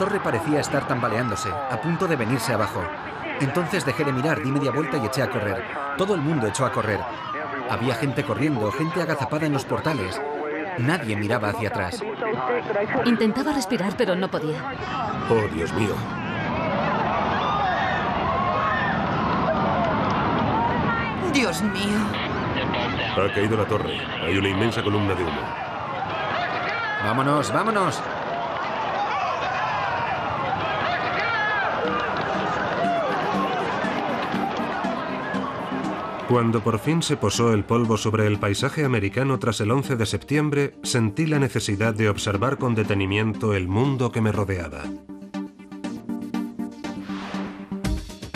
torre parecía estar tambaleándose, a punto de venirse abajo. Entonces dejé de mirar, di media vuelta y eché a correr. Todo el mundo echó a correr. Había gente corriendo, gente agazapada en los portales. Nadie miraba hacia atrás. Intentaba respirar, pero no podía. Oh, Dios mío. Dios mío. Ha caído la torre. Hay una inmensa columna de humo. ¡Vámonos, vámonos! Cuando por fin se posó el polvo sobre el paisaje americano tras el 11 de septiembre, sentí la necesidad de observar con detenimiento el mundo que me rodeaba.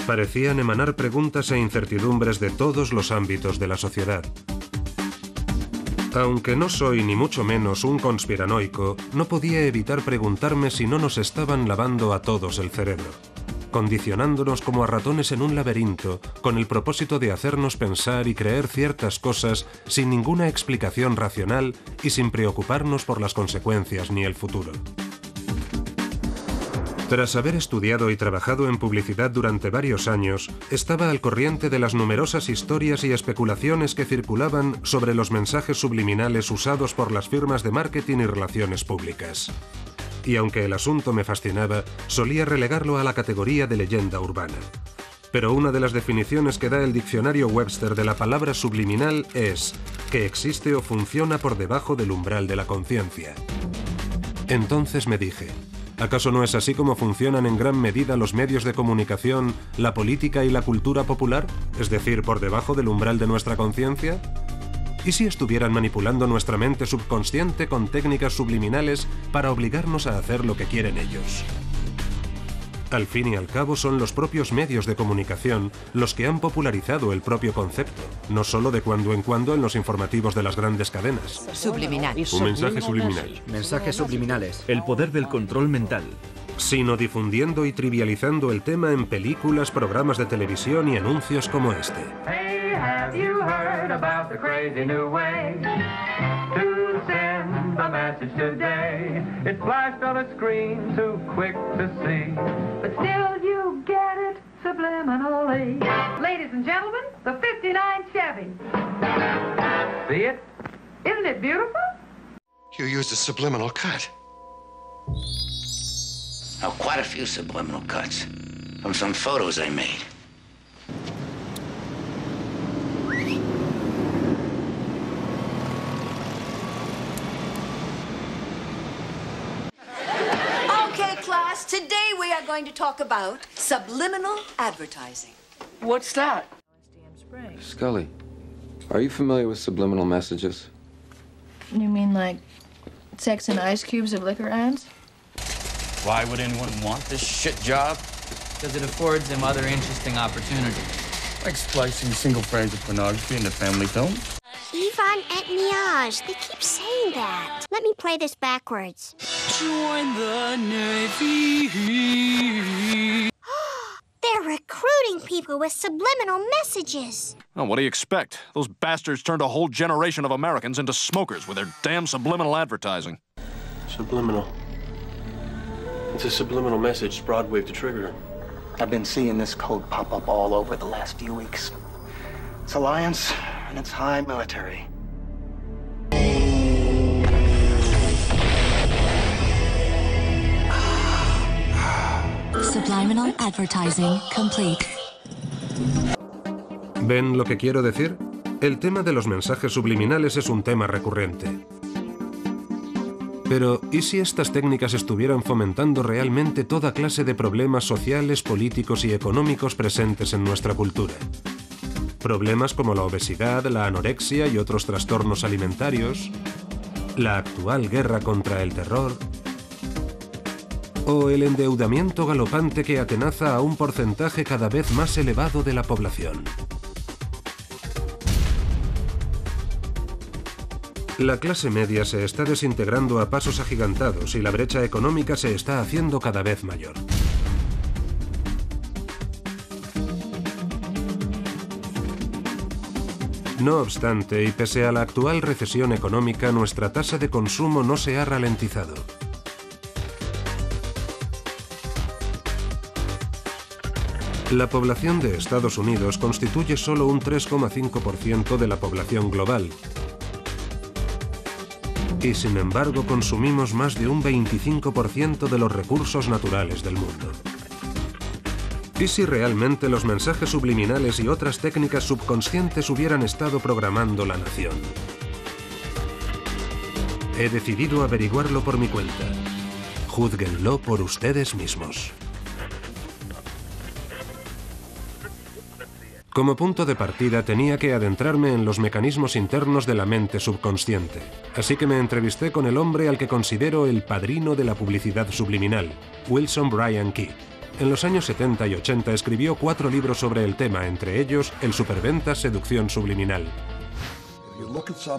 Parecían emanar preguntas e incertidumbres de todos los ámbitos de la sociedad. Aunque no soy ni mucho menos un conspiranoico, no podía evitar preguntarme si no nos estaban lavando a todos el cerebro, condicionándonos como a ratones en un laberinto, con el propósito de hacernos pensar y creer ciertas cosas sin ninguna explicación racional y sin preocuparnos por las consecuencias ni el futuro. Tras haber estudiado y trabajado en publicidad durante varios años, estaba al corriente de las numerosas historias y especulaciones que circulaban sobre los mensajes subliminales usados por las firmas de marketing y relaciones públicas. Y aunque el asunto me fascinaba, solía relegarlo a la categoría de leyenda urbana. Pero una de las definiciones que da el diccionario Webster de la palabra subliminal es que existe o funciona por debajo del umbral de la conciencia. Entonces me dije, ¿acaso no es así como funcionan en gran medida los medios de comunicación, la política y la cultura popular? Es decir, por debajo del umbral de nuestra conciencia. ¿Y si estuvieran manipulando nuestra mente subconsciente con técnicas subliminales para obligarnos a hacer lo que quieren ellos? Al fin y al cabo son los propios medios de comunicación los que han popularizado el propio concepto, no solo de cuando en cuando en los informativos de las grandes cadenas. Subliminal. Un mensaje subliminal. Mensajes subliminales. El poder del control mental. Sino difundiendo y trivializando el tema en películas, programas de televisión y anuncios como este. Hey, have you heard about the crazy new way to send a message today? It flashed on a screen too quick to see, but still you get it subliminally. Ladies and gentlemen, the 59 Chevy. See it? Isn't it beautiful? You used a subliminal cut. Oh, quite a few subliminal cuts from some photos I made. Okay, class, today we are going to talk about subliminal advertising. What's that? Scully, are you familiar with subliminal messages? You mean like sex and ice cubes of liquor ads? Why would anyone want this shit job? Because it affords them other interesting opportunities. Like splicing single frames of pornography into family films? Yvonne et Miage. They keep saying that. Let me play this backwards. Join the Navy. They're recruiting people with subliminal messages. Oh, what do you expect? Those bastards turned a whole generation of Americans into smokers with their damn subliminal advertising. Subliminal. It's a subliminal message Broadwave to trigger. I've been seeing this code pop up all over the last few weeks. It's Alliance, and it's high military. Subliminal advertising complete. ¿Ven lo que quiero decir? El tema de los mensajes subliminales es un tema recurrente. Pero, ¿y si estas técnicas estuvieran fomentando realmente toda clase de problemas sociales, políticos y económicos presentes en nuestra cultura? Problemas como la obesidad, la anorexia y otros trastornos alimentarios, la actual guerra contra el terror, o el endeudamiento galopante que atenaza a un porcentaje cada vez más elevado de la población. La clase media se está desintegrando a pasos agigantados y la brecha económica se está haciendo cada vez mayor. No obstante, y pese a la actual recesión económica, nuestra tasa de consumo no se ha ralentizado. La población de Estados Unidos constituye solo un 3,5% de la población global. Y sin embargo consumimos más de un 25% de los recursos naturales del mundo. ¿Y si realmente los mensajes subliminales y otras técnicas subconscientes hubieran estado programando la nación? He decidido averiguarlo por mi cuenta. Júzguenlo por ustedes mismos. Como punto de partida tenía que adentrarme en los mecanismos internos de la mente subconsciente. Así que me entrevisté con el hombre al que considero el padrino de la publicidad subliminal, Wilson Bryan Key. En los años 70 y 80 escribió 4 libros sobre el tema, entre ellos El superventas seducción subliminal.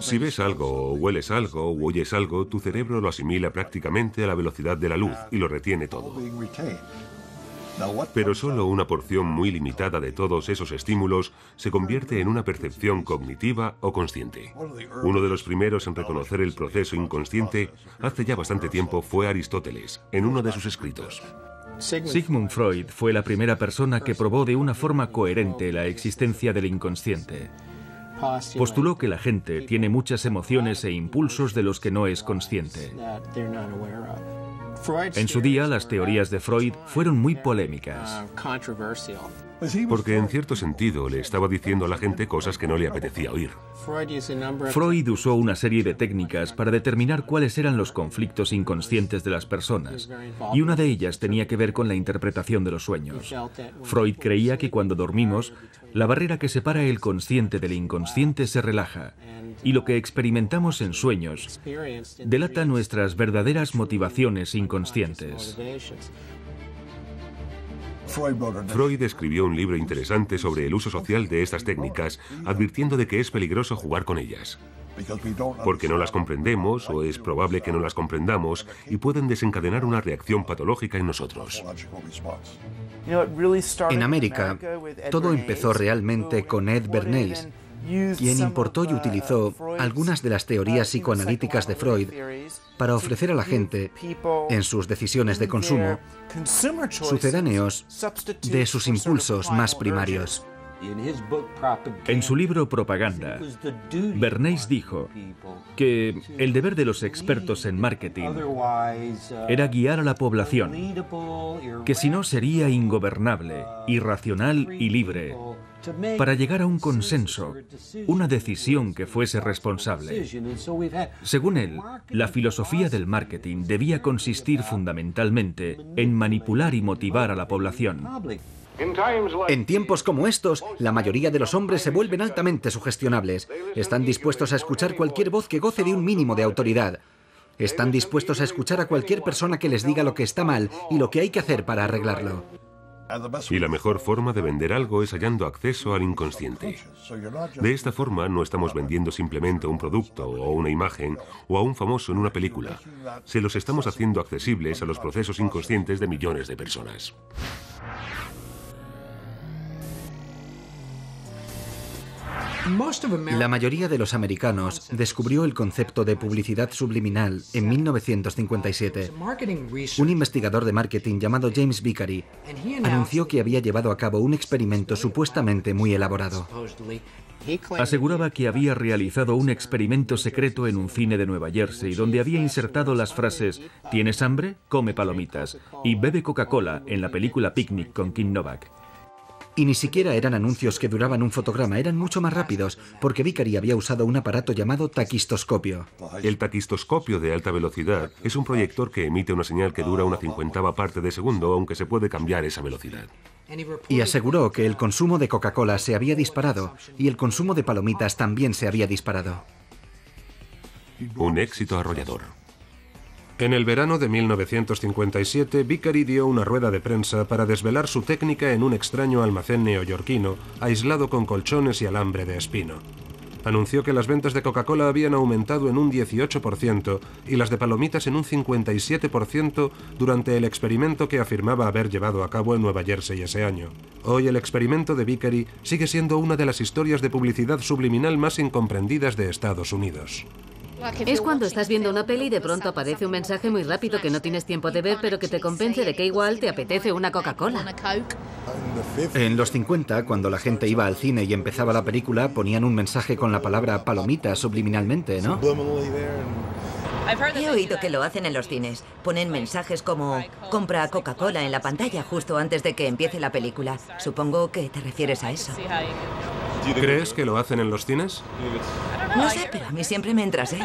Si ves algo, o hueles algo, o oyes algo, tu cerebro lo asimila prácticamente a la velocidad de la luz y lo retiene todo. Pero solo una porción muy limitada de todos esos estímulos se convierte en una percepción cognitiva o consciente. Uno de los primeros en reconocer el proceso inconsciente hace ya bastante tiempo fue Aristóteles, en uno de sus escritos. Sigmund Freud fue la primera persona que probó de una forma coherente la existencia del inconsciente. Postuló que la gente tiene muchas emociones e impulsos de los que no es consciente. En su día, las teorías de Freud fueron muy polémicas. Porque en cierto sentido le estaba diciendo a la gente cosas que no le apetecía oír. Freud usó una serie de técnicas para determinar cuáles eran los conflictos inconscientes de las personas, y una de ellas tenía que ver con la interpretación de los sueños. Freud creía que cuando dormimos, la barrera que separa el consciente del inconsciente se relaja, y lo que experimentamos en sueños delata nuestras verdaderas motivaciones inconscientes. Freud escribió un libro interesante sobre el uso social de estas técnicas, advirtiendo de que es peligroso jugar con ellas. Porque no las comprendemos, o es probable que no las comprendamos, y pueden desencadenar una reacción patológica en nosotros. En América, todo empezó realmente con Ed Bernays, quien importó y utilizó algunas de las teorías psicoanalíticas de Freud para ofrecer a la gente, en sus decisiones de consumo, sucedáneos de sus impulsos más primarios. En su libro Propaganda, Bernays dijo que el deber de los expertos en marketing era guiar a la población, que si no sería ingobernable, irracional y libre, para llegar a un consenso, una decisión que fuese responsable. Según él, la filosofía del marketing debía consistir fundamentalmente en manipular y motivar a la población. En tiempos como estos, la mayoría de los hombres se vuelven altamente sugestionables. Están dispuestos a escuchar cualquier voz que goce de un mínimo de autoridad. Están dispuestos a escuchar a cualquier persona que les diga lo que está mal y lo que hay que hacer para arreglarlo. Y la mejor forma de vender algo es hallando acceso al inconsciente. De esta forma no estamos vendiendo simplemente un producto o una imagen o a un famoso en una película. Se los estamos haciendo accesibles a los procesos inconscientes de millones de personas. La mayoría de los americanos descubrió el concepto de publicidad subliminal en 1957. Un investigador de marketing llamado James Vicary anunció que había llevado a cabo un experimento supuestamente muy elaborado. Aseguraba que había realizado un experimento secreto en un cine de Nueva Jersey donde había insertado las frases «¿Tienes hambre? Come palomitas» y «Bebe Coca-Cola» en la película Picnic con Kim Novak. Y ni siquiera eran anuncios que duraban un fotograma, eran mucho más rápidos, porque Vicary había usado un aparato llamado taquistoscopio. El taquistoscopio de alta velocidad es un proyector que emite una señal que dura una 50ª parte de segundo, aunque se puede cambiar esa velocidad. Y aseguró que el consumo de Coca-Cola se había disparado y el consumo de palomitas también se había disparado. Un éxito arrollador. En el verano de 1957, Vicary dio una rueda de prensa para desvelar su técnica en un extraño almacén neoyorquino, aislado con colchones y alambre de espino. Anunció que las ventas de Coca-Cola habían aumentado en un 18% y las de palomitas en un 57% durante el experimento que afirmaba haber llevado a cabo en Nueva Jersey ese año. Hoy el experimento de Vicary sigue siendo una de las historias de publicidad subliminal más incomprendidas de Estados Unidos. Es cuando estás viendo una peli y de pronto aparece un mensaje muy rápido que no tienes tiempo de ver, pero que te convence de que igual te apetece una Coca-Cola. En los 50, cuando la gente iba al cine y empezaba la película, ponían un mensaje con la palabra palomita subliminalmente, ¿no? He oído que lo hacen en los cines. Ponen mensajes como compra Coca-Cola en la pantalla justo antes de que empiece la película. Supongo que te refieres a eso. ¿Crees que lo hacen en los cines? No sé, pero a mí siempre me entras, ¿eh?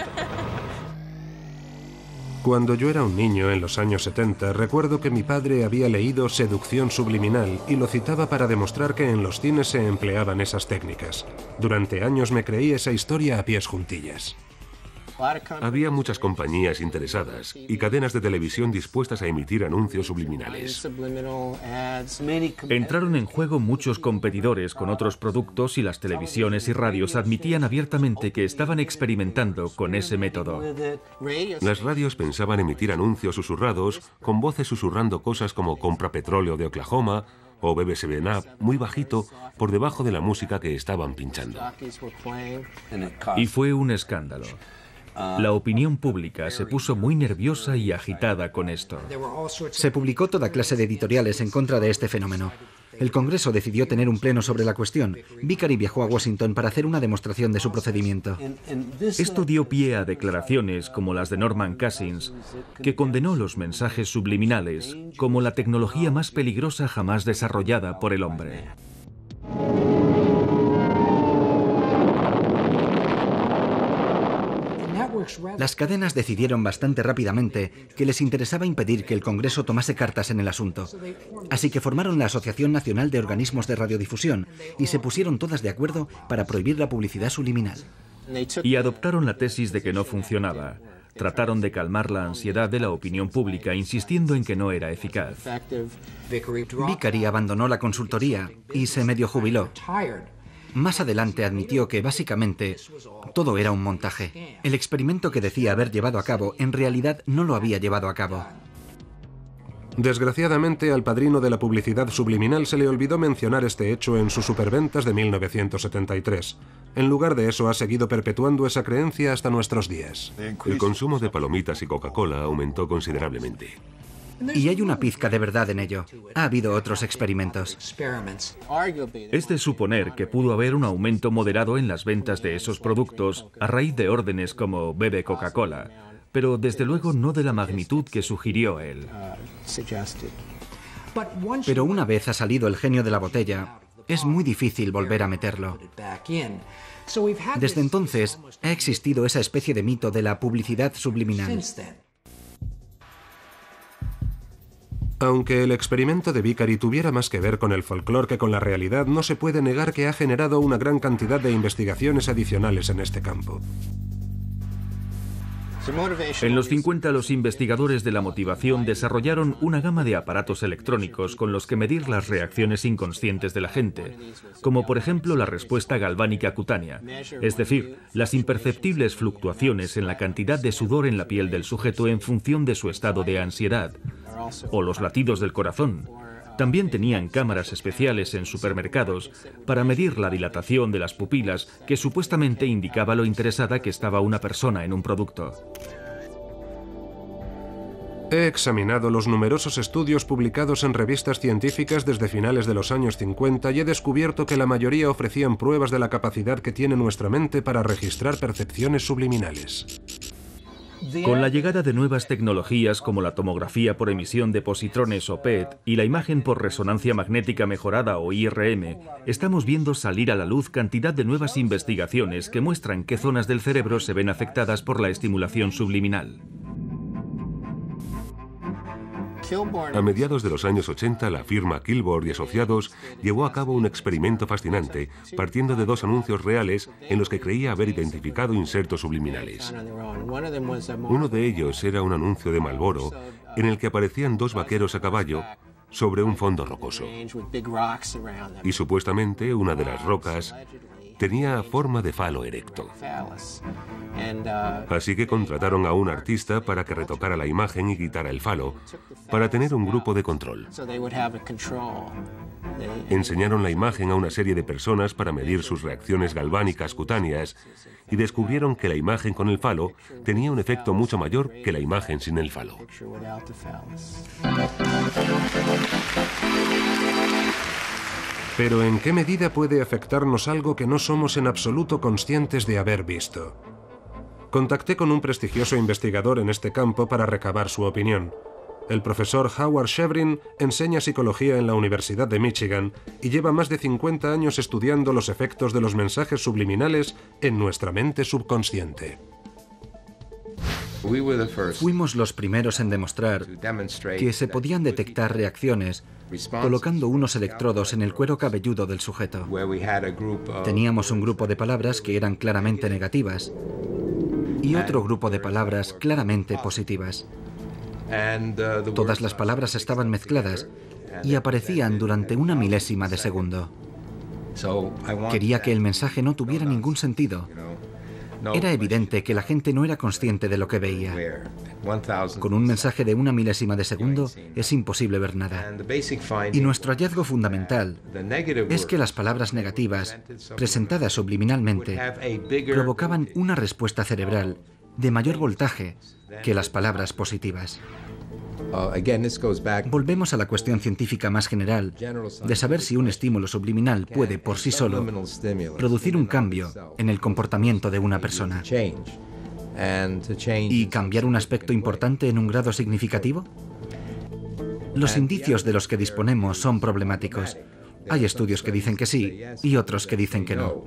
Cuando yo era un niño en los años 70, recuerdo que mi padre había leído Seducción subliminal y lo citaba para demostrar que en los cines se empleaban esas técnicas. Durante años me creí esa historia a pies juntillas. Había muchas compañías interesadas y cadenas de televisión dispuestas a emitir anuncios subliminales. Entraron en juego muchos competidores con otros productos y las televisiones y radios admitían abiertamente que estaban experimentando con ese método. Las radios pensaban emitir anuncios susurrados con voces susurrando cosas como compra petróleo de Oklahoma o bebe 7-Up muy bajito por debajo de la música que estaban pinchando. Y fue un escándalo. La opinión pública se puso muy nerviosa y agitada con esto. Se publicó toda clase de editoriales en contra de este fenómeno. El Congreso decidió tener un pleno sobre la cuestión. Vicari viajó a Washington para hacer una demostración de su procedimiento. Esto dio pie a declaraciones como las de Norman Cousins, que condenó los mensajes subliminales como la tecnología más peligrosa jamás desarrollada por el hombre. Las cadenas decidieron bastante rápidamente que les interesaba impedir que el Congreso tomase cartas en el asunto. Así que formaron la Asociación Nacional de Organismos de Radiodifusión y se pusieron todas de acuerdo para prohibir la publicidad subliminal. Y adoptaron la tesis de que no funcionaba. Trataron de calmar la ansiedad de la opinión pública, insistiendo en que no era eficaz. Vicari abandonó la consultoría y se medio jubiló. Más adelante admitió que, básicamente, todo era un montaje. El experimento que decía haber llevado a cabo, en realidad no lo había llevado a cabo. Desgraciadamente, al padrino de la publicidad subliminal se le olvidó mencionar este hecho en sus superventas de 1973. En lugar de eso, ha seguido perpetuando esa creencia hasta nuestros días. El consumo de palomitas y Coca-Cola aumentó considerablemente. Y hay una pizca de verdad en ello. Ha habido otros experimentos. Es de suponer que pudo haber un aumento moderado en las ventas de esos productos a raíz de órdenes como bebe Coca-Cola, pero desde luego no de la magnitud que sugirió él. Pero una vez ha salido el genio de la botella, es muy difícil volver a meterlo. Desde entonces ha existido esa especie de mito de la publicidad subliminal. Aunque el experimento de Vicari tuviera más que ver con el folclore que con la realidad, no se puede negar que ha generado una gran cantidad de investigaciones adicionales en este campo. En los 50, los investigadores de la motivación desarrollaron una gama de aparatos electrónicos con los que medir las reacciones inconscientes de la gente, como por ejemplo la respuesta galvánica cutánea, es decir, las imperceptibles fluctuaciones en la cantidad de sudor en la piel del sujeto en función de su estado de ansiedad, o los latidos del corazón. También tenían cámaras especiales en supermercados para medir la dilatación de las pupilas, que supuestamente indicaba lo interesada que estaba una persona en un producto. He examinado los numerosos estudios publicados en revistas científicas desde finales de los años 50 y he descubierto que la mayoría ofrecían pruebas de la capacidad que tiene nuestra mente para registrar percepciones subliminales. Con la llegada de nuevas tecnologías como la tomografía por emisión de positrones o PET y la imagen por resonancia magnética mejorada o IRM, estamos viendo salir a la luz cantidad de nuevas investigaciones que muestran qué zonas del cerebro se ven afectadas por la estimulación subliminal. A mediados de los años 80, la firma Kilborn y Asociados llevó a cabo un experimento fascinante, partiendo de dos anuncios reales en los que creía haber identificado insertos subliminales. Uno de ellos era un anuncio de Marlboro, en el que aparecían dos vaqueros a caballo sobre un fondo rocoso. Y supuestamente una de las rocas tenía forma de falo erecto. Así que contrataron a un artista para que retocara la imagen y quitara el falo, para tener un grupo de control. Enseñaron la imagen a una serie de personas para medir sus reacciones galvánicas cutáneas y descubrieron que la imagen con el falo tenía un efecto mucho mayor que la imagen sin el falo. Pero ¿en qué medida puede afectarnos algo que no somos en absoluto conscientes de haber visto? Contacté con un prestigioso investigador en este campo para recabar su opinión. El profesor Howard Shevrin enseña psicología en la Universidad de Michigan y lleva más de 50 años estudiando los efectos de los mensajes subliminales en nuestra mente subconsciente. Fuimos los primeros en demostrar que se podían detectar reacciones colocando unos electrodos en el cuero cabelludo del sujeto. Teníamos un grupo de palabras que eran claramente negativas y otro grupo de palabras claramente positivas. Todas las palabras estaban mezcladas y aparecían durante una milésima de segundo. Quería que el mensaje no tuviera ningún sentido. Era evidente que la gente no era consciente de lo que veía. Con un mensaje de una milésima de segundo es imposible ver nada. Y nuestro hallazgo fundamental es que las palabras negativas, presentadas subliminalmente, provocaban una respuesta cerebral de mayor voltaje que las palabras positivas. Volvemos a la cuestión científica más general de saber si un estímulo subliminal puede, por sí solo, producir un cambio en el comportamiento de una persona y cambiar un aspecto importante en un grado significativo. Los indicios de los que disponemos son problemáticos. Hay estudios que dicen que sí y otros que dicen que no.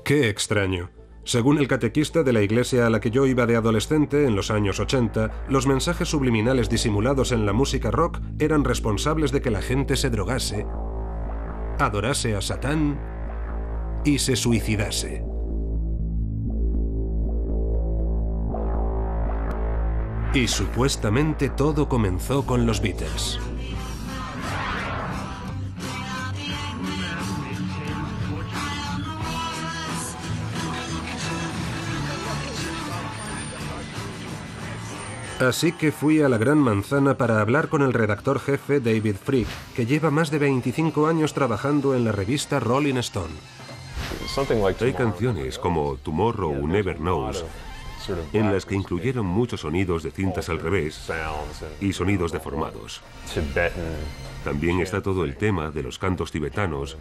¡Qué extraño! Según el catequista de la iglesia a la que yo iba de adolescente en los años 80, los mensajes subliminales disimulados en la música rock eran responsables de que la gente se drogase, adorase a Satán y se suicidase. Y supuestamente todo comenzó con los Beatles. Así que fui a la Gran Manzana para hablar con el redactor jefe David Fricke, que lleva más de 25 años trabajando en la revista Rolling Stone. Hay canciones como Tomorrow Never Knows en las que incluyeron muchos sonidos de cintas al revés y sonidos deformados. También está todo el tema de los cantos tibetanos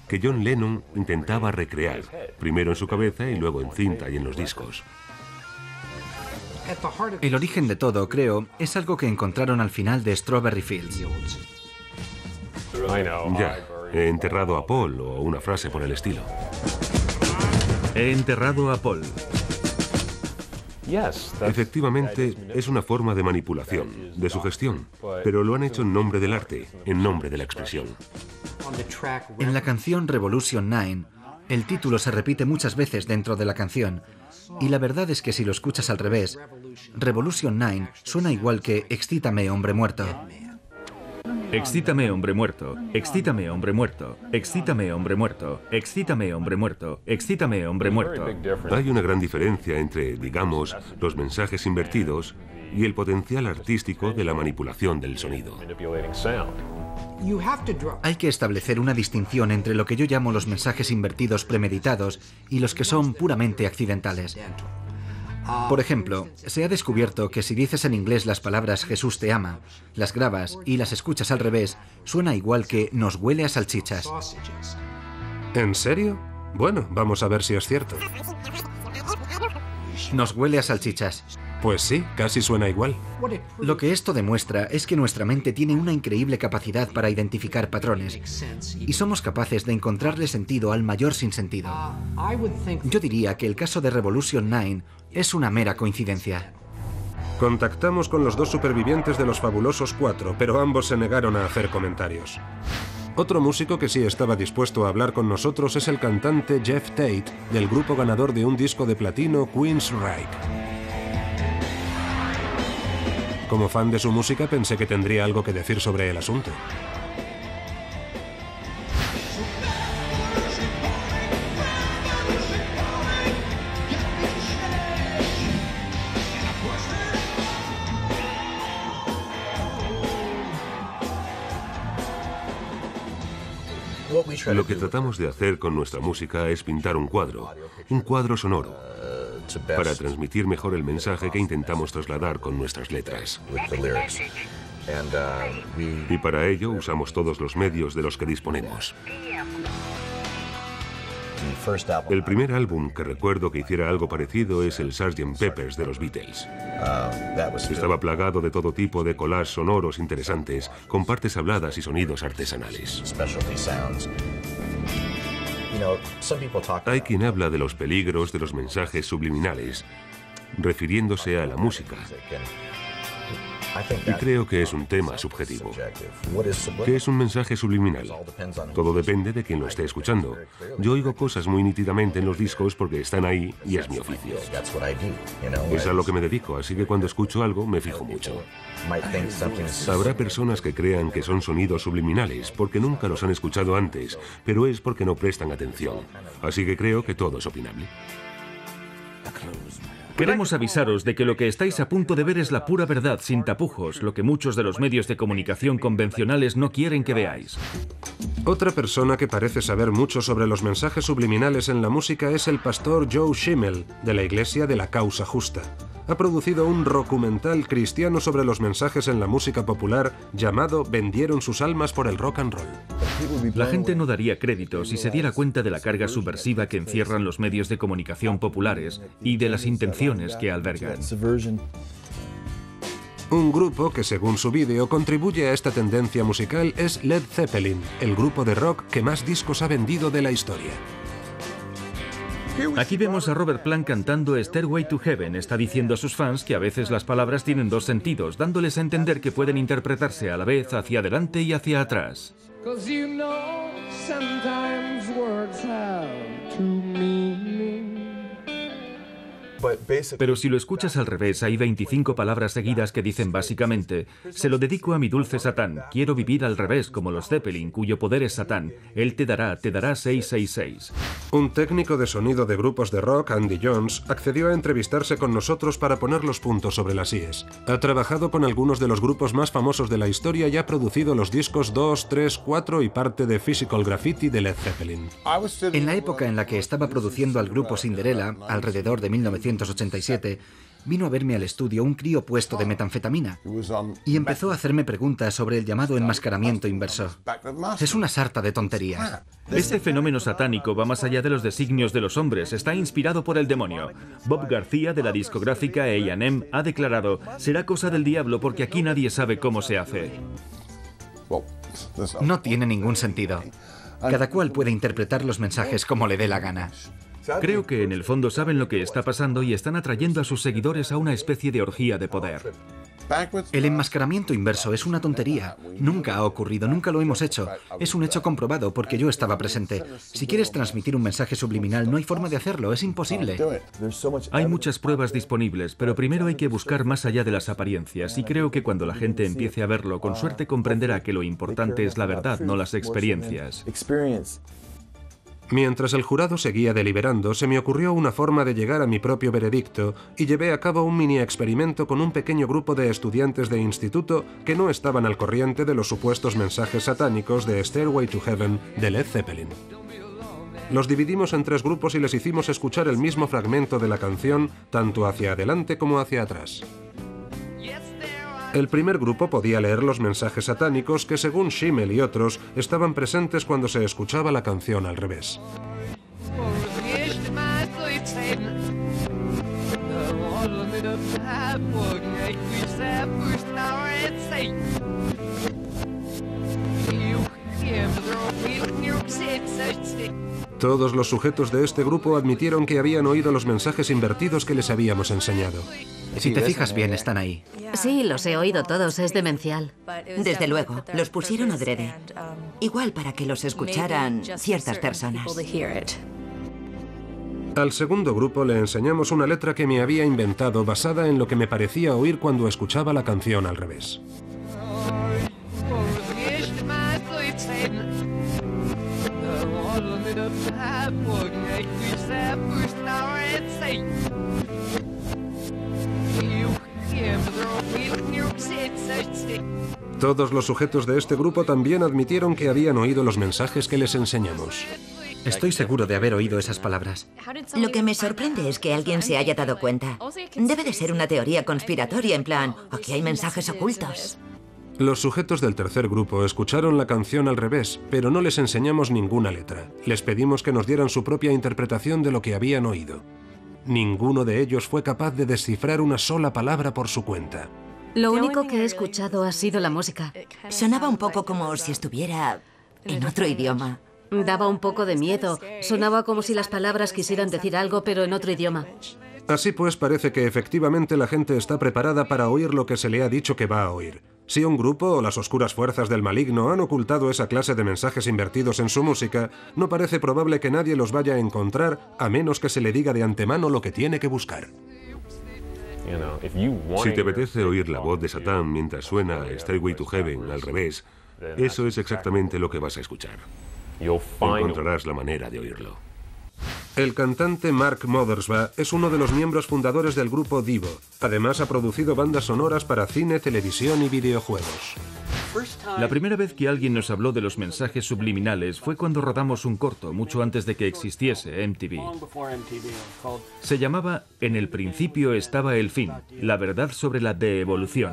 que John Lennon intentaba recrear, primero en su cabeza y luego en cinta y en los discos. El origen de todo, creo, es algo que encontraron al final de Strawberry Fields. Ya, he enterrado a Paul o una frase por el estilo. He enterrado a Paul. Efectivamente, es una forma de manipulación, de sugestión, pero lo han hecho en nombre del arte, en nombre de la expresión. En la canción Revolution 9, el título se repite muchas veces dentro de la canción, y la verdad es que si lo escuchas al revés, Revolution 9 suena igual que Excítame, hombre muerto. Excítame, hombre muerto. Excítame, hombre muerto. Excítame, hombre muerto. Excítame, hombre muerto. Excítame, hombre muerto. Hay una gran diferencia entre, digamos, los mensajes invertidos y el potencial artístico de la manipulación del sonido. Hay que establecer una distinción entre lo que yo llamo los mensajes invertidos premeditados y los que son puramente accidentales. Por ejemplo, se ha descubierto que si dices en inglés las palabras Jesús te ama, las grabas y las escuchas al revés, suena igual que nos huele a salchichas. ¿En serio? Bueno, vamos a ver si es cierto. Nos huele a salchichas. Pues sí, casi suena igual. Lo que esto demuestra es que nuestra mente tiene una increíble capacidad para identificar patrones y somos capaces de encontrarle sentido al mayor sinsentido. Yo diría que el caso de Revolution 9 es una mera coincidencia. Contactamos con los dos supervivientes de los Fabulosos 4, pero ambos se negaron a hacer comentarios. Otro músico que sí estaba dispuesto a hablar con nosotros es el cantante Jeff Tate, del grupo ganador de un disco de platino Queensryche. Como fan de su música pensé que tendría algo que decir sobre el asunto. Lo que tratamos de hacer con nuestra música es pintar un cuadro sonoro, para transmitir mejor el mensaje que intentamos trasladar con nuestras letras. Y para ello usamos todos los medios de los que disponemos. El primer álbum que recuerdo que hiciera algo parecido es el Sgt. Pepper's de los Beatles. Estaba plagado de todo tipo de collages sonoros interesantes, con partes habladas y sonidos artesanales. Hay quien habla de los peligros de los mensajes subliminales, refiriéndose a la música. Y creo que es un tema subjetivo. ¿Qué es un mensaje subliminal? Todo depende de quien lo esté escuchando. Yo oigo cosas muy nítidamente en los discos porque están ahí y es mi oficio. Es a lo que me dedico, así que cuando escucho algo me fijo mucho. Habrá personas que crean que son sonidos subliminales porque nunca los han escuchado antes, pero es porque no prestan atención. Así que creo que todo es opinable. Queremos avisaros de que lo que estáis a punto de ver es la pura verdad, sin tapujos, lo que muchos de los medios de comunicación convencionales no quieren que veáis. Otra persona que parece saber mucho sobre los mensajes subliminales en la música es el pastor Joe Schimmel, de la Iglesia de la Causa Justa. Ha producido un documental cristiano sobre los mensajes en la música popular llamado Vendieron sus almas por el rock and roll. La gente no daría crédito si se diera cuenta de la carga subversiva que encierran los medios de comunicación populares y de las intenciones que albergan. Un grupo que, según su vídeo, contribuye a esta tendencia musical es Led Zeppelin, el grupo de rock que más discos ha vendido de la historia. Aquí vemos a Robert Plant cantando Stairway to Heaven. Está diciendo a sus fans que a veces las palabras tienen dos sentidos, dándoles a entender que pueden interpretarse a la vez hacia adelante y hacia atrás. Pero si lo escuchas al revés, hay 25 palabras seguidas que dicen básicamente: se lo dedico a mi dulce Satán, quiero vivir al revés como los Zeppelin, cuyo poder es Satán, él te dará 666. Un técnico de sonido de grupos de rock, Andy Jones, accedió a entrevistarse con nosotros para poner los puntos sobre las íes. Ha trabajado con algunos de los grupos más famosos de la historia y ha producido los discos 2, 3, 4 y parte de Physical Graffiti de Led Zeppelin. En la época en la que estaba produciendo al grupo Cinderella, alrededor de 1987, vino a verme al estudio un crío puesto de metanfetamina y empezó a hacerme preguntas sobre el llamado enmascaramiento inverso. Es una sarta de tonterías. Este fenómeno satánico va más allá de los designios de los hombres, está inspirado por el demonio. Bob García, de la discográfica A&M, ha declarado: será cosa del diablo porque aquí nadie sabe cómo se hace. No tiene ningún sentido. Cada cual puede interpretar los mensajes como le dé la gana. Creo que en el fondo saben lo que está pasando y están atrayendo a sus seguidores a una especie de orgía de poder. El enmascaramiento inverso es una tontería. Nunca ha ocurrido, nunca lo hemos hecho. Es un hecho comprobado porque yo estaba presente. Si quieres transmitir un mensaje subliminal, no hay forma de hacerlo, es imposible. Hay muchas pruebas disponibles, pero primero hay que buscar más allá de las apariencias, y creo que cuando la gente empiece a verlo, con suerte comprenderá que lo importante es la verdad, no las experiencias. Mientras el jurado seguía deliberando, se me ocurrió una forma de llegar a mi propio veredicto y llevé a cabo un mini experimento con un pequeño grupo de estudiantes de instituto que no estaban al corriente de los supuestos mensajes satánicos de Stairway to Heaven de Led Zeppelin. Los dividimos en 3 grupos y les hicimos escuchar el mismo fragmento de la canción, tanto hacia adelante como hacia atrás. El primer grupo podía leer los mensajes satánicos que, según Schimmel y otros, estaban presentes cuando se escuchaba la canción al revés. Todos los sujetos de este grupo admitieron que habían oído los mensajes invertidos que les habíamos enseñado. Si te fijas bien, están ahí. Sí, los he oído todos, es demencial. Desde luego, los pusieron adrede. Igual para que los escucharan ciertas personas. Al segundo grupo le enseñamos una letra que me había inventado basada en lo que me parecía oír cuando escuchaba la canción al revés. Todos los sujetos de este grupo también admitieron que habían oído los mensajes que les enseñamos. Estoy seguro de haber oído esas palabras. Lo que me sorprende es que alguien se haya dado cuenta. Debe de ser una teoría conspiratoria, en plan, aquí hay mensajes ocultos. Los sujetos del tercer grupo escucharon la canción al revés, pero no les enseñamos ninguna letra. Les pedimos que nos dieran su propia interpretación de lo que habían oído. Ninguno de ellos fue capaz de descifrar una sola palabra por su cuenta. Lo único que he escuchado ha sido la música. Sonaba un poco como si estuviera en otro idioma. Daba un poco de miedo. Sonaba como si las palabras quisieran decir algo, pero en otro idioma. Así pues, parece que efectivamente la gente está preparada para oír lo que se le ha dicho que va a oír. Si un grupo o las oscuras fuerzas del maligno han ocultado esa clase de mensajes invertidos en su música, no parece probable que nadie los vaya a encontrar a menos que se le diga de antemano lo que tiene que buscar. Si te apetece oír la voz de Satán mientras suena Stairway to Heaven al revés, eso es exactamente lo que vas a escuchar. Encontrarás la manera de oírlo. El cantante Mark Mothersbaugh es uno de los miembros fundadores del grupo Divo. Además, ha producido bandas sonoras para cine, televisión y videojuegos. La primera vez que alguien nos habló de los mensajes subliminales fue cuando rodamos un corto, mucho antes de que existiese MTV. Se llamaba En el principio estaba el fin, la verdad sobre la de-evolución.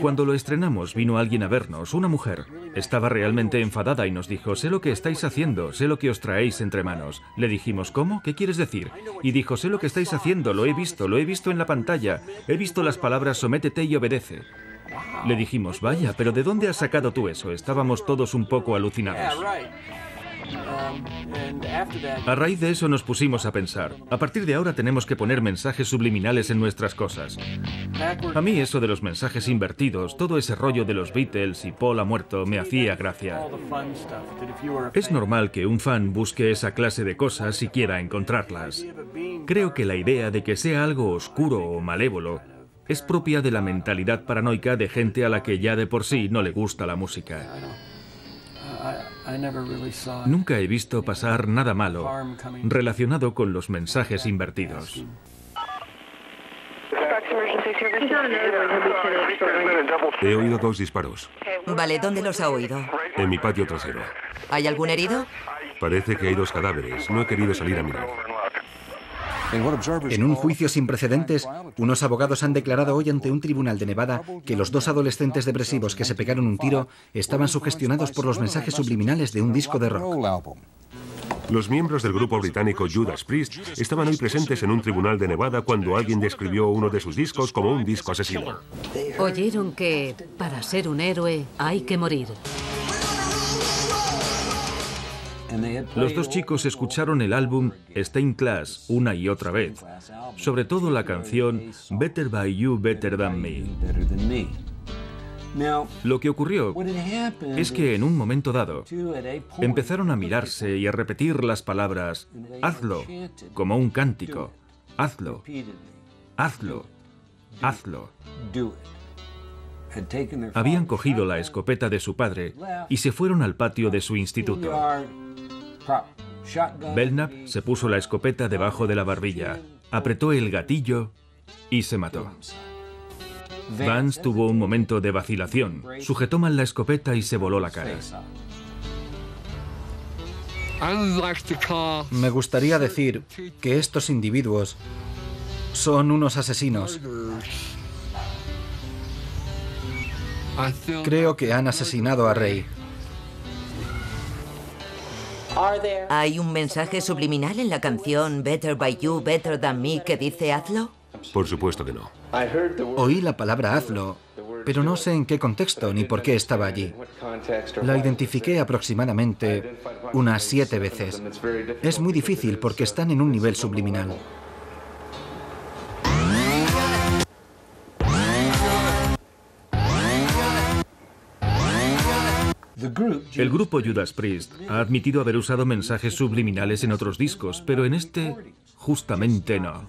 Cuando lo estrenamos, vino alguien a vernos, una mujer. Estaba realmente enfadada y nos dijo, sé lo que estáis haciendo, sé lo que os traéis entre manos. Le dijimos, ¿cómo? ¿Qué quieres decir? Y dijo, sé lo que estáis haciendo, lo he visto en la pantalla. He visto las palabras sométete y obedece. Le dijimos, vaya, pero ¿de dónde has sacado tú eso? Estábamos todos un poco alucinados. A raíz de eso nos pusimos a pensar, a partir de ahora tenemos que poner mensajes subliminales en nuestras cosas. A mí eso de los mensajes invertidos, todo ese rollo de los Beatles y Paul ha muerto, me hacía gracia. Es normal que un fan busque esa clase de cosas y quiera encontrarlas. Creo que la idea de que sea algo oscuro o malévolo es propia de la mentalidad paranoica de gente a la que ya de por sí no le gusta la música. Nunca he visto pasar nada malo relacionado con los mensajes invertidos. He oído 2 disparos. Vale, ¿dónde los ha oído? En mi patio trasero. ¿Hay algún herido? Parece que hay 2 cadáveres. No he querido salir a mirar. En un juicio sin precedentes, unos abogados han declarado hoy ante un tribunal de Nevada que los 2 adolescentes depresivos que se pegaron un tiro estaban sugestionados por los mensajes subliminales de un disco de rock. Los miembros del grupo británico Judas Priest estaban hoy presentes en un tribunal de Nevada cuando alguien describió uno de sus discos como un disco asesino. Oyeron que para ser un héroe hay que morir. Los 2 chicos escucharon el álbum Stained Class una y otra vez, sobre todo la canción Better by You, Better Than Me. Lo que ocurrió es que en un momento dado empezaron a mirarse y a repetir las palabras hazlo, como un cántico, hazlo, hazlo, hazlo. Habían cogido la escopeta de su padre y se fueron al patio de su instituto. Belknap se puso la escopeta debajo de la barbilla, apretó el gatillo y se mató. Vance tuvo un momento de vacilación, sujetó mal la escopeta y se voló la cara. Me gustaría decir que estos individuos son unos asesinos. Creo que han asesinado a Ray. ¿Hay un mensaje subliminal en la canción Better by You, Better Than Me que dice hazlo? Por supuesto que no. Oí la palabra hazlo, pero no sé en qué contexto ni por qué estaba allí. La identifiqué aproximadamente unas 7 veces. Es muy difícil porque están en un nivel subliminal. El grupo Judas Priest ha admitido haber usado mensajes subliminales en otros discos, pero en este, justamente no.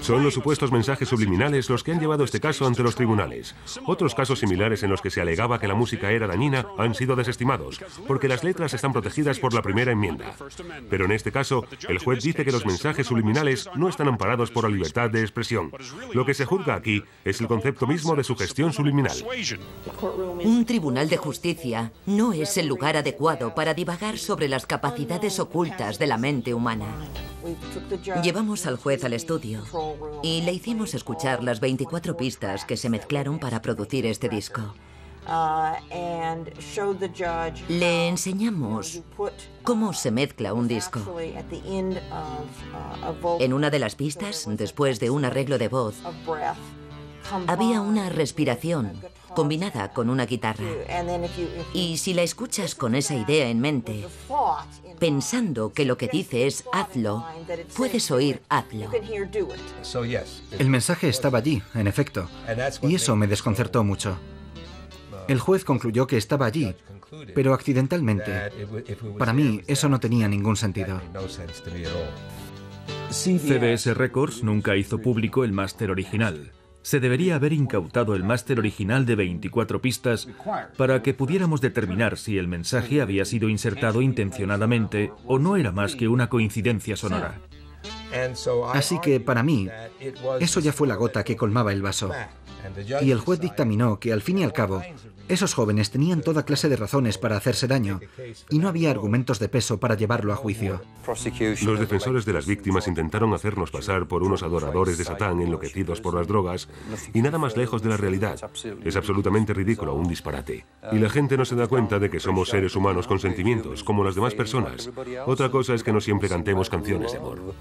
Son los supuestos mensajes subliminales los que han llevado este caso ante los tribunales. Otros casos similares en los que se alegaba que la música era dañina han sido desestimados, porque las letras están protegidas por la primera enmienda. Pero en este caso, el juez dice que los mensajes subliminales no están amparados por la libertad de expresión. Lo que se juzga aquí es el concepto mismo de sugestión subliminal. Un tribunal de justicia no es el lugar adecuado para divagar sobre las capacidades ocultas de la mente humana. Llevamos al juez al estudio y le hicimos escuchar las 24 pistas que se mezclaron para producir este disco. Le enseñamos cómo se mezcla un disco. En una de las pistas, después de un arreglo de voz, había una respiración combinada con una guitarra. Y si la escuchas con esa idea en mente, pensando que lo que dice es hazlo, puedes oír hazlo. El mensaje estaba allí, en efecto, y eso me desconcertó mucho. El juez concluyó que estaba allí, pero accidentalmente. Para mí, eso no tenía ningún sentido. CBS Records nunca hizo público el máster original. Se debería haber incautado el máster original de 24 pistas para que pudiéramos determinar si el mensaje había sido insertado intencionadamente o no era más que una coincidencia sonora. Así que, para mí, eso ya fue la gota que colmaba el vaso. Y el juez dictaminó que, al fin y al cabo, esos jóvenes tenían toda clase de razones para hacerse daño y no había argumentos de peso para llevarlo a juicio. Los defensores de las víctimas intentaron hacernos pasar por unos adoradores de Satán enloquecidos por las drogas y nada más lejos de la realidad. Es absolutamente ridículo, un disparate. Y la gente no se da cuenta de que somos seres humanos con sentimientos, como las demás personas. Otra cosa es que no siempre cantemos canciones de amor.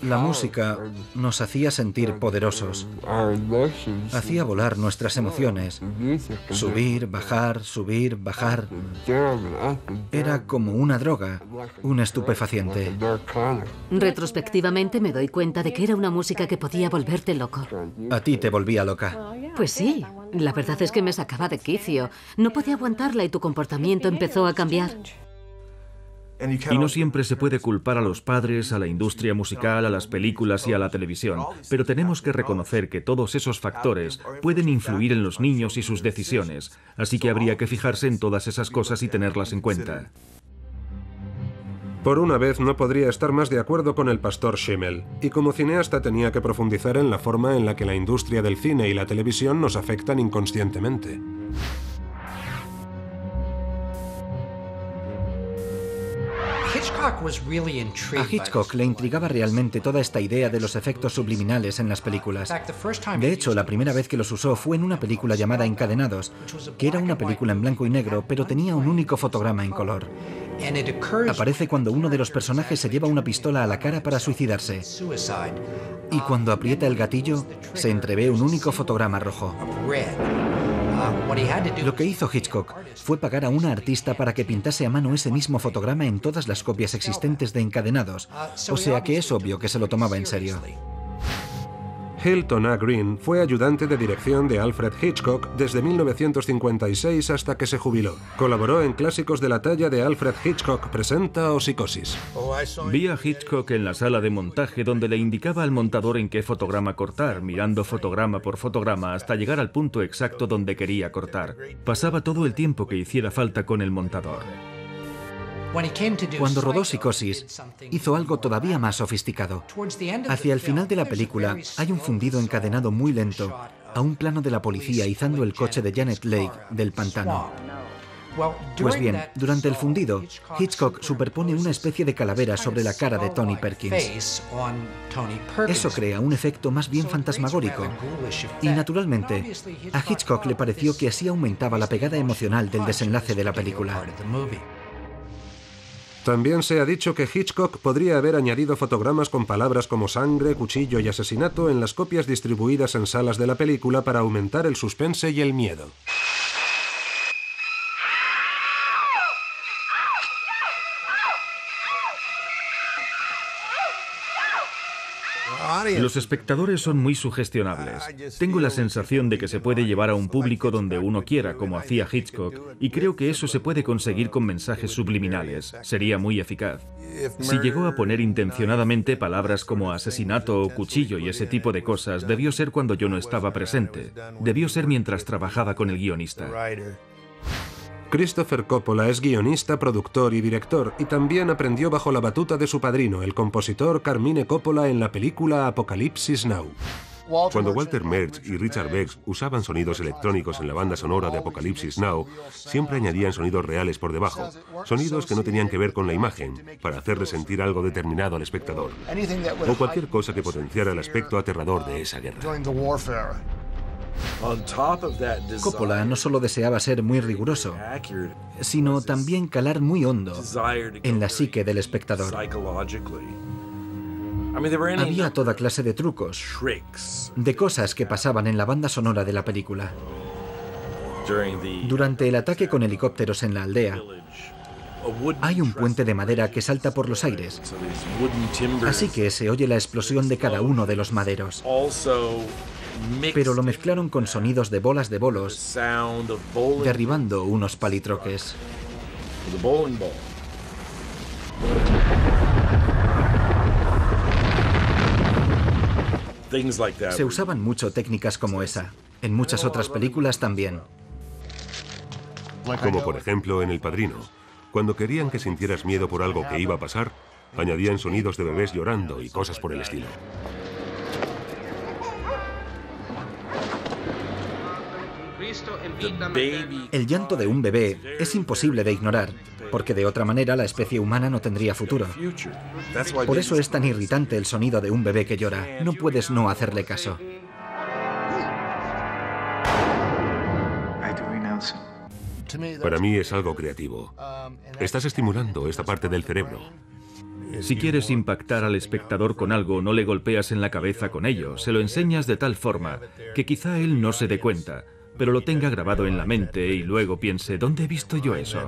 La música nos hacía sentir poderosos. Hacía volar nuestras emociones. Subir, bajar, subir, bajar. Era como una droga, un estupefaciente. Retrospectivamente me doy cuenta de que era una música que podía volverte loco. A ti te volvía loca. Pues sí, la verdad es que me sacaba de quicio. No podía aguantarla y tu comportamiento empezó a cambiar. Y no siempre se puede culpar a los padres, a la industria musical, a las películas y a la televisión, pero tenemos que reconocer que todos esos factores pueden influir en los niños y sus decisiones, así que habría que fijarse en todas esas cosas y tenerlas en cuenta. Por una vez no podría estar más de acuerdo con el pastor Schimmel, y como cineasta tenía que profundizar en la forma en la que la industria del cine y la televisión nos afectan inconscientemente. A Hitchcock le intrigaba realmente toda esta idea de los efectos subliminales en las películas. De hecho, la primera vez que los usó fue en una película llamada Encadenados, que era una película en blanco y negro, pero tenía un único fotograma en color. Aparece cuando uno de los personajes se lleva una pistola a la cara para suicidarse. Y cuando aprieta el gatillo, se entrevé un único fotograma rojo. Lo que hizo Hitchcock fue pagar a una artista para que pintase a mano ese mismo fotograma en todas las copias existentes de Encadenados, o sea que es obvio que se lo tomaba en serio. Hilton A. Green fue ayudante de dirección de Alfred Hitchcock desde 1956 hasta que se jubiló. Colaboró en clásicos de la talla de Alfred Hitchcock Presenta o Psicosis. Vi a Hitchcock en la sala de montaje donde le indicaba al montador en qué fotograma cortar, mirando fotograma por fotograma hasta llegar al punto exacto donde quería cortar. Pasaba todo el tiempo que hiciera falta con el montador. Cuando rodó Psicosis, hizo algo todavía más sofisticado. Hacia el final de la película hay un fundido encadenado muy lento a un plano de la policía izando el coche de Janet Leigh del pantano. Pues bien, durante el fundido, Hitchcock superpone una especie de calavera sobre la cara de Tony Perkins. Eso crea un efecto más bien fantasmagórico. Y naturalmente, a Hitchcock le pareció que así aumentaba la pegada emocional del desenlace de la película. También se ha dicho que Hitchcock podría haber añadido fotogramas con palabras como sangre, cuchillo y asesinato en las copias distribuidas en salas de la película para aumentar el suspense y el miedo. Los espectadores son muy sugestionables. Tengo la sensación de que se puede llevar a un público donde uno quiera, como hacía Hitchcock, y creo que eso se puede conseguir con mensajes subliminales. Sería muy eficaz. Si llegó a poner intencionadamente palabras como asesinato o cuchillo y ese tipo de cosas, debió ser cuando yo no estaba presente. Debió ser mientras trabajaba con el guionista. Christopher Coppola es guionista, productor y director, y también aprendió bajo la batuta de su padrino, el compositor Carmine Coppola, en la película Apocalipsis Now. Cuando Walter Merch y Richard Beggs usaban sonidos electrónicos en la banda sonora de Apocalipsis Now, siempre añadían sonidos reales por debajo, sonidos que no tenían que ver con la imagen, para hacerle sentir algo determinado al espectador, o cualquier cosa que potenciara el aspecto aterrador de esa guerra. Coppola no solo deseaba ser muy riguroso, sino también calar muy hondo en la psique del espectador. Había toda clase de trucos, de cosas que pasaban en la banda sonora de la película. Durante el ataque con helicópteros en la aldea, hay un puente de madera que salta por los aires, así que se oye la explosión de cada uno de los maderos. Pero lo mezclaron con sonidos de bolas de bolos, derribando unos palitroques. Se usaban mucho técnicas como esa. En muchas otras películas también. Como por ejemplo en El Padrino. Cuando querían que sintieras miedo por algo que iba a pasar, añadían sonidos de bebés llorando y cosas por el estilo. El llanto de un bebé es imposible de ignorar, porque de otra manera la especie humana no tendría futuro. Por eso es tan irritante el sonido de un bebé que llora. No puedes no hacerle caso. Para mí es algo creativo. Estás estimulando esta parte del cerebro. Si quieres impactar al espectador con algo, no le golpeas en la cabeza con ello. Se lo enseñas de tal forma que quizá él no se dé cuenta, pero lo tenga grabado en la mente y luego piense, ¿dónde he visto yo eso?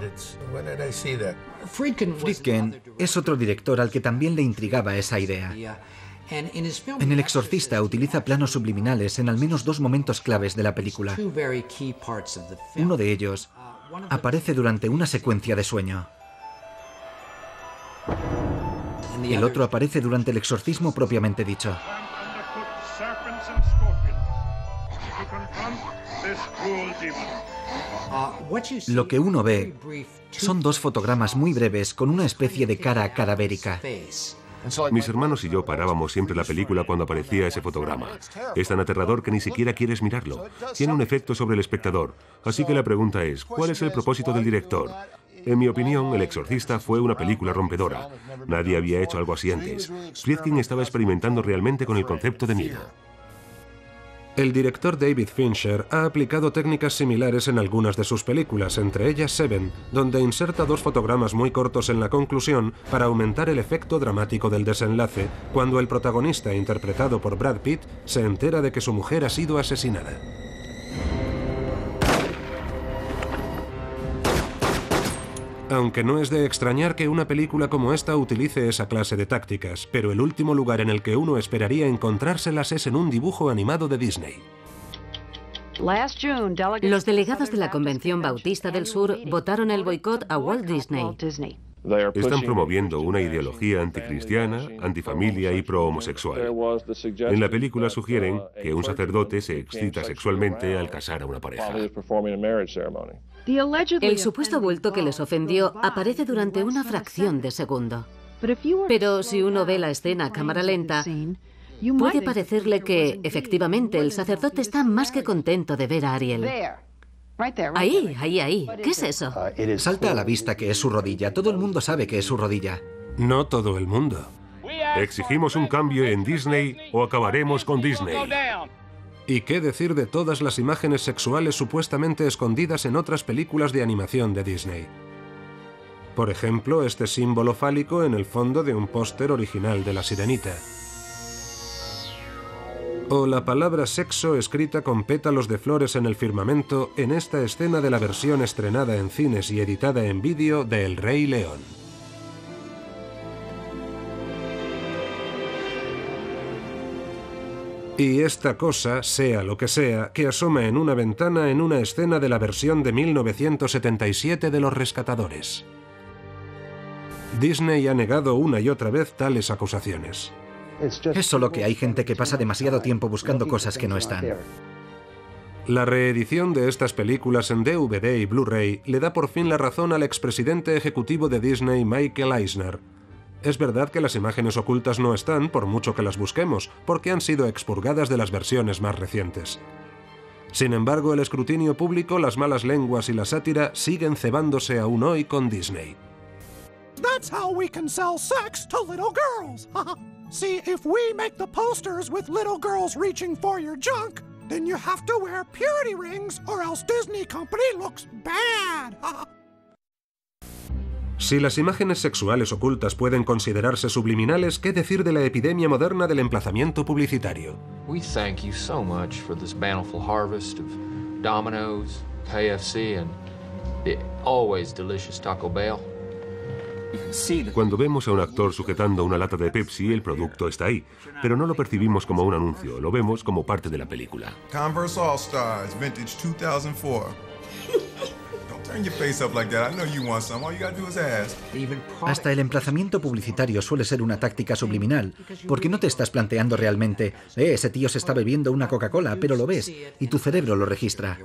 Friedkin es otro director al que también le intrigaba esa idea. En El Exorcista utiliza planos subliminales en al menos dos momentos claves de la película. Uno de ellos aparece durante una secuencia de sueño. El otro aparece durante el exorcismo propiamente dicho. Lo que uno ve son dos fotogramas muy breves con una especie de cara cadavérica. Mis hermanos y yo parábamos siempre la película cuando aparecía ese fotograma. Es tan aterrador que ni siquiera quieres mirarlo. Tiene un efecto sobre el espectador. Así que la pregunta es, ¿cuál es el propósito del director? En mi opinión, El Exorcista fue una película rompedora. Nadie había hecho algo así antes. Friedkin estaba experimentando realmente con el concepto de miedo. El director David Fincher ha aplicado técnicas similares en algunas de sus películas, entre ellas Seven, donde inserta dos fotogramas muy cortos en la conclusión para aumentar el efecto dramático del desenlace, cuando el protagonista, interpretado por Brad Pitt, se entera de que su mujer ha sido asesinada. Aunque no es de extrañar que una película como esta utilice esa clase de tácticas, pero el último lugar en el que uno esperaría encontrárselas es en un dibujo animado de Disney. Los delegados de la Convención Bautista del Sur votaron el boicot a Walt Disney. Están promoviendo una ideología anticristiana, antifamilia y pro-homosexual. En la película sugieren que un sacerdote se excita sexualmente al casar a una pareja. El supuesto bulto que les ofendió aparece durante una fracción de segundo. Pero si uno ve la escena a cámara lenta, puede parecerle que, efectivamente, el sacerdote está más que contento de ver a Ariel. Ahí. ¿Qué es eso? Salta a la vista que es su rodilla. Todo el mundo sabe que es su rodilla. No todo el mundo. Exigimos un cambio en Disney o acabaremos con Disney. ¿Y qué decir de todas las imágenes sexuales supuestamente escondidas en otras películas de animación de Disney? Por ejemplo, este símbolo fálico en el fondo de un póster original de La Sirenita. O la palabra sexo escrita con pétalos de flores en el firmamento en esta escena de la versión estrenada en cines y editada en vídeo de El Rey León. Y esta cosa, sea lo que sea, que asoma en una ventana en una escena de la versión de 1977 de Los Rescatadores. Disney ha negado una y otra vez tales acusaciones. Es solo que hay gente que pasa demasiado tiempo buscando cosas que no están. La reedición de estas películas en DVD y Blu-ray le da por fin la razón al expresidente ejecutivo de Disney, Michael Eisner. Es verdad que las imágenes ocultas no están, por mucho que las busquemos, porque han sido expurgadas de las versiones más recientes. Sin embargo, el escrutinio público, las malas lenguas y la sátira siguen cebándose aún hoy con Disney. That's how we can sell sex to little girls. See, if we make the posters with little girls reaching for your junk, then you have to wear purity rings or else Disney Company looks bad. Si las imágenes sexuales ocultas pueden considerarse subliminales, ¿qué decir de la epidemia moderna del emplazamiento publicitario? We thank you so much for this bountiful harvest of Domino's, KFC, and the always delicious Taco Bell. Cuando vemos a un actor sujetando una lata de Pepsi, el producto está ahí, pero no lo percibimos como un anuncio, lo vemos como parte de la película. Converse All Stars, vintage 2004. Don't turn your face up like that. I know you want some. All you gotta do is ask. Hasta el emplazamiento publicitario suele ser una táctica subliminal, porque no te estás planteando realmente, ese tío se está bebiendo una Coca-Cola, pero lo ves, y tu cerebro lo registra.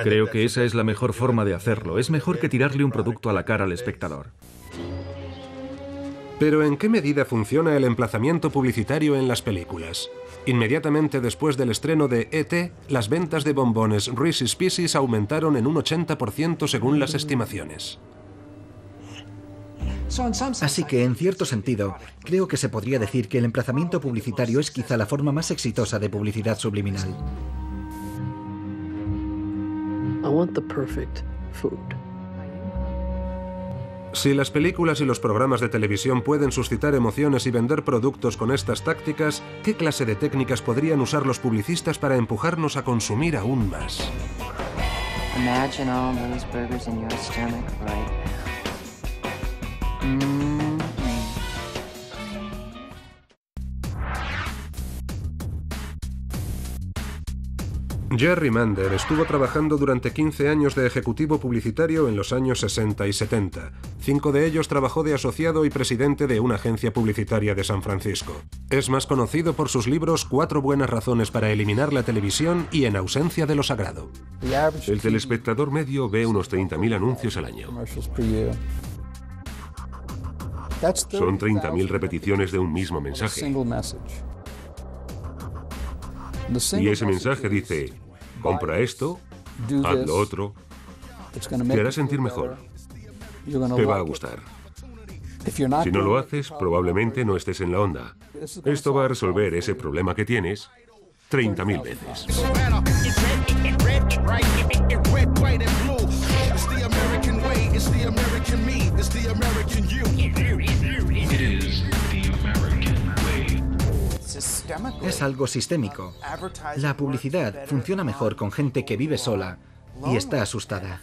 Creo que esa es la mejor forma de hacerlo. Es mejor que tirarle un producto a la cara al espectador. Pero ¿en qué medida funciona el emplazamiento publicitario en las películas? Inmediatamente después del estreno de E.T., las ventas de bombones Reese's Pieces aumentaron en un 80% según las estimaciones. Así que, en cierto sentido, creo que se podría decir que el emplazamiento publicitario es quizá la forma más exitosa de publicidad subliminal. I want the perfect food. Si las películas y los programas de televisión pueden suscitar emociones y vender productos con estas tácticas, ¿qué clase de técnicas podrían usar los publicistas para empujarnos a consumir aún más? Imagine all those burgers in your stomach right now. Jerry Mander estuvo trabajando durante 15 años de ejecutivo publicitario en los años 60 y 70. 5 de ellos trabajó de asociado y presidente de una agencia publicitaria de San Francisco. Es más conocido por sus libros 4 buenas razones para eliminar la televisión y En ausencia de lo sagrado. El telespectador medio ve unos 30.000 anuncios al año. Son 30.000 repeticiones de un mismo mensaje. Y ese mensaje dice, compra esto, haz lo otro, te hará sentir mejor, te va a gustar. Si no lo haces, probablemente no estés en la onda. Esto va a resolver ese problema que tienes 30.000 veces. Es algo sistémico. La publicidad funciona mejor con gente que vive sola y está asustada.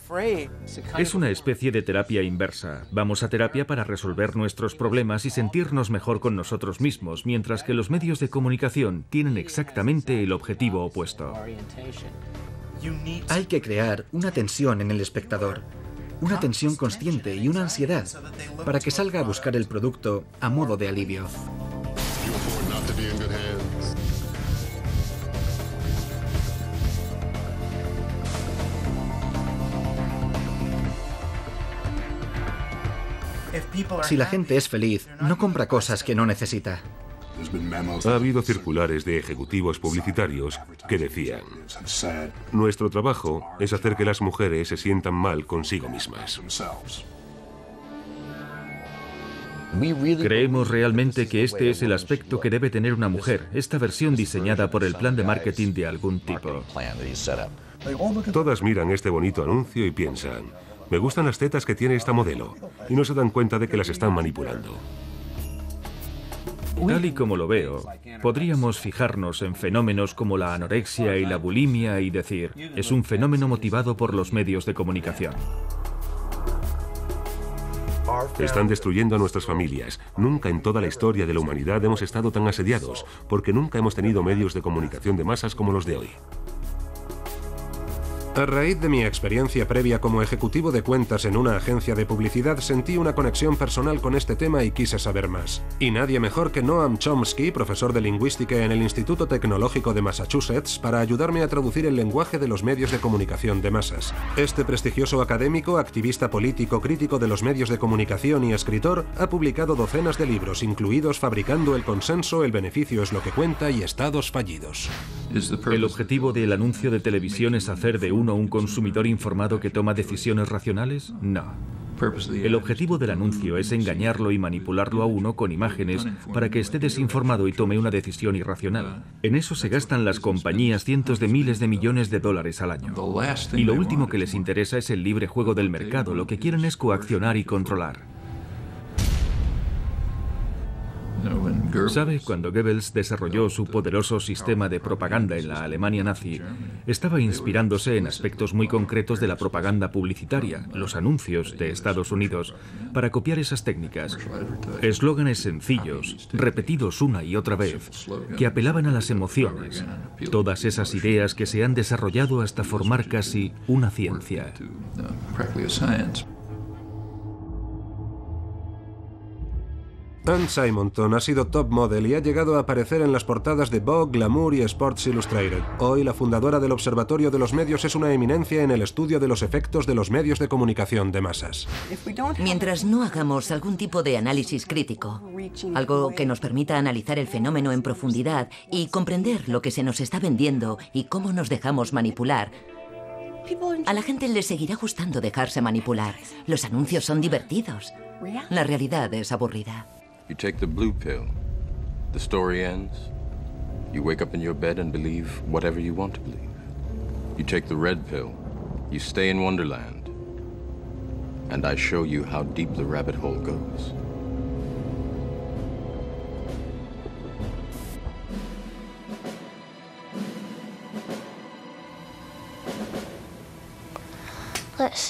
Es una especie de terapia inversa. Vamos a terapia para resolver nuestros problemas y sentirnos mejor con nosotros mismos, mientras que los medios de comunicación tienen exactamente el objetivo opuesto. Hay que crear una tensión en el espectador, una tensión consciente y una ansiedad para que salga a buscar el producto a modo de alivio. Si la gente es feliz, no compra cosas que no necesita. Ha habido circulares de ejecutivos publicitarios que decían: nuestro trabajo es hacer que las mujeres se sientan mal consigo mismas. Creemos realmente que este es el aspecto que debe tener una mujer, esta versión diseñada por el plan de marketing de algún tipo. Todas miran este bonito anuncio y piensan: me gustan las tetas que tiene esta modelo, y no se dan cuenta de que las están manipulando. Tal y como lo veo, podríamos fijarnos en fenómenos como la anorexia y la bulimia y decir, es un fenómeno motivado por los medios de comunicación. Están destruyendo a nuestras familias. Nunca en toda la historia de la humanidad hemos estado tan asediados, porque nunca hemos tenido medios de comunicación de masas como los de hoy. A raíz de mi experiencia previa como ejecutivo de cuentas en una agencia de publicidad, sentí una conexión personal con este tema y quise saber más. Y nadie mejor que Noam Chomsky, profesor de lingüística en el Instituto Tecnológico de Massachusetts, para ayudarme a traducir el lenguaje de los medios de comunicación de masas. Este prestigioso académico, activista político, crítico de los medios de comunicación y escritor, ha publicado docenas de libros, incluidos Fabricando el consenso, El beneficio es lo que cuenta y Estados fallidos. ¿El objetivo del anuncio de televisión es hacer de uno un consumidor informado que toma decisiones racionales? No. El objetivo del anuncio es engañarlo y manipularlo a uno con imágenes para que esté desinformado y tome una decisión irracional. En eso se gastan las compañías cientos de miles de millones de dólares al año. Y lo último que les interesa es el libre juego del mercado. Lo que quieren es coaccionar y controlar. ¿Sabe? Cuando Goebbels desarrolló su poderoso sistema de propaganda en la Alemania nazi, estaba inspirándose en aspectos muy concretos de la propaganda publicitaria, los anuncios de Estados Unidos, para copiar esas técnicas. Eslóganes sencillos, repetidos una y otra vez, que apelaban a las emociones. Todas esas ideas que se han desarrollado hasta formar casi una ciencia. Anne Simonton ha sido top model y ha llegado a aparecer en las portadas de Vogue, Glamour y Sports Illustrated. Hoy, la fundadora del Observatorio de los Medios es una eminencia en el estudio de los efectos de los medios de comunicación de masas. Mientras no hagamos algún tipo de análisis crítico, algo que nos permita analizar el fenómeno en profundidad y comprender lo que se nos está vendiendo y cómo nos dejamos manipular, a la gente le seguirá gustando dejarse manipular. Los anuncios son divertidos. La realidad es aburrida. You take the blue pill. The story ends. You wake up in your bed and believe whatever you want to believe. You take the red pill. You stay in Wonderland. And I show you how deep the rabbit hole goes.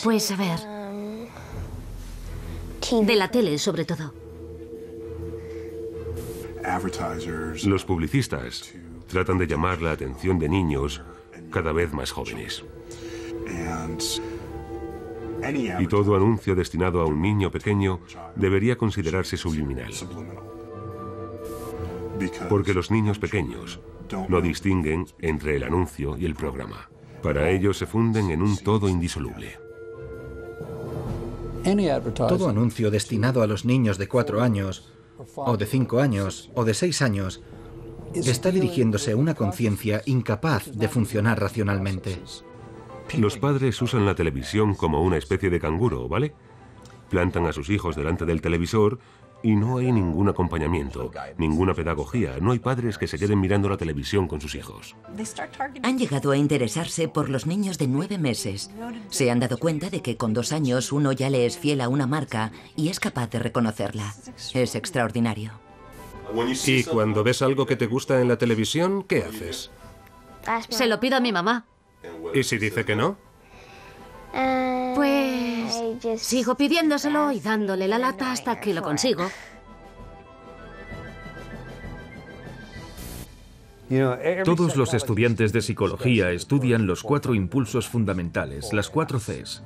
Pues a ver. De la tele, sobre todo. Los publicistas tratan de llamar la atención de niños cada vez más jóvenes. Y todo anuncio destinado a un niño pequeño debería considerarse subliminal. Porque los niños pequeños no distinguen entre el anuncio y el programa. Para ellos se funden en un todo indisoluble. Todo anuncio destinado a los niños de 4 años, o de 5 años, o de 6 años, está dirigiéndose a una conciencia incapaz de funcionar racionalmente. Los padres usan la televisión como una especie de canguro, ¿vale? Plantan a sus hijos delante del televisor y no hay ningún acompañamiento, ninguna pedagogía. No hay padres que se queden mirando la televisión con sus hijos. Han llegado a interesarse por los niños de 9 meses. Se han dado cuenta de que con 2 años uno ya le es fiel a una marca y es capaz de reconocerla. Es extraordinario. Y cuando ves algo que te gusta en la televisión, ¿qué haces? Se lo pido a mi mamá. ¿Y si dice que no? Pues sigo pidiéndoselo y dándole la lata hasta que lo consigo. Todos los estudiantes de psicología estudian los 4 impulsos fundamentales, las 4 Cs.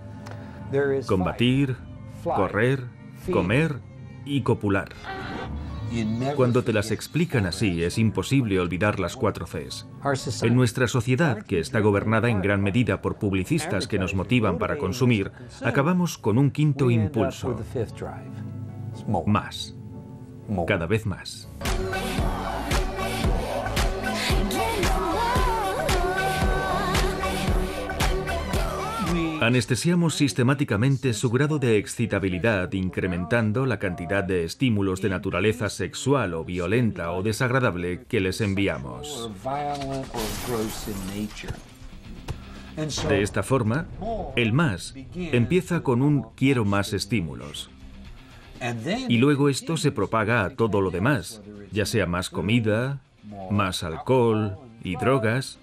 Combatir, correr, comer y copular. Cuando te las explican así, es imposible olvidar las 4 Cs. En nuestra sociedad, que está gobernada en gran medida por publicistas que nos motivan para consumir, acabamos con un 5.º impulso. Más. Cada vez más. Anestesiamos sistemáticamente su grado de excitabilidad, incrementando la cantidad de estímulos de naturaleza sexual o violenta o desagradable que les enviamos. De esta forma, el más empieza con un quiero más estímulos. Y luego esto se propaga a todo lo demás, ya sea más comida, más alcohol y drogas,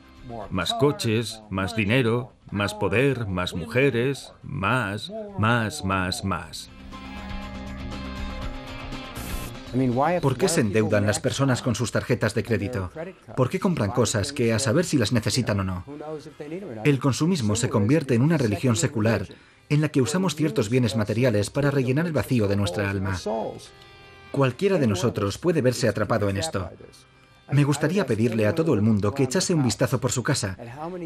más coches, más dinero, más poder, más mujeres, más. ¿Por qué se endeudan las personas con sus tarjetas de crédito? ¿Por qué compran cosas que a saber si las necesitan o no? El consumismo se convierte en una religión secular en la que usamos ciertos bienes materiales para rellenar el vacío de nuestra alma. Cualquiera de nosotros puede verse atrapado en esto. Me gustaría pedirle a todo el mundo que echase un vistazo por su casa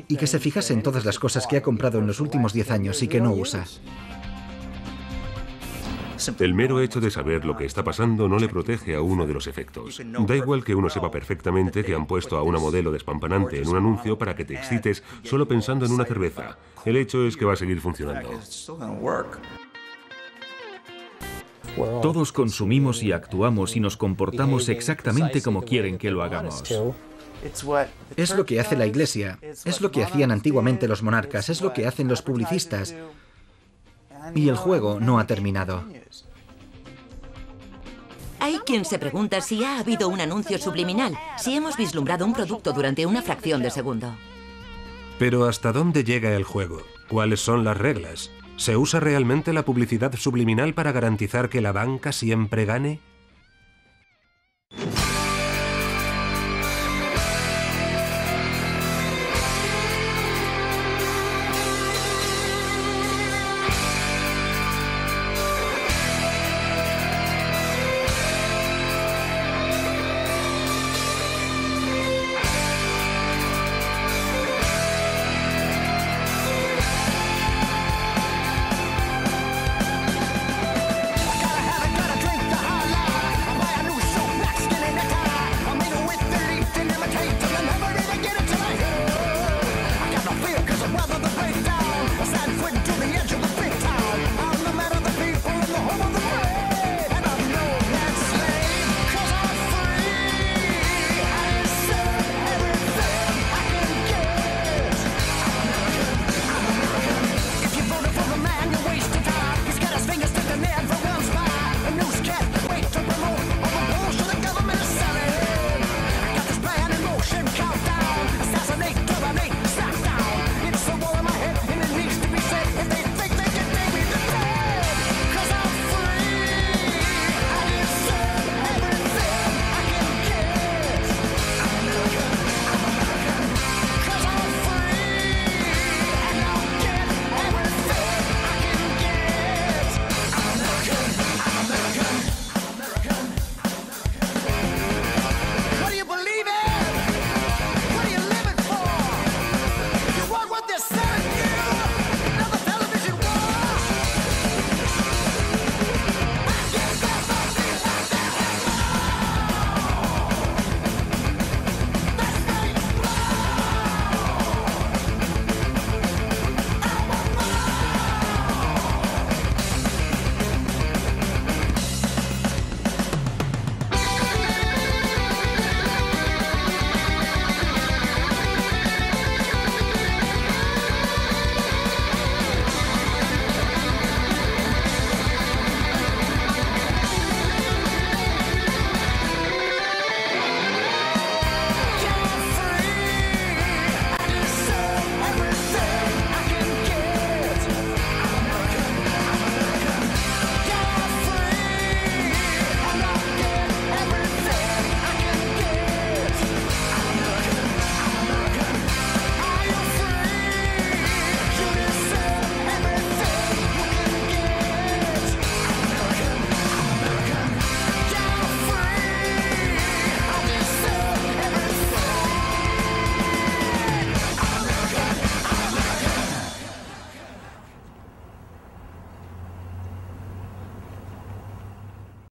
y que se fijase en todas las cosas que ha comprado en los últimos 10 años y que no usa. El mero hecho de saber lo que está pasando no le protege a uno de los efectos. Da igual que uno sepa perfectamente que han puesto a una modelo despampanante en un anuncio para que te excites solo pensando en una cerveza. El hecho es que va a seguir funcionando. Todos consumimos y actuamos y nos comportamos exactamente como quieren que lo hagamos. Es lo que hace la Iglesia, es lo que hacían antiguamente los monarcas, es lo que hacen los publicistas. Y el juego no ha terminado. Hay quien se pregunta si ha habido un anuncio subliminal, si hemos vislumbrado un producto durante una fracción de segundo. Pero ¿hasta dónde llega el juego? ¿Cuáles son las reglas? ¿Se usa realmente la publicidad subliminal para garantizar que la banca siempre gane?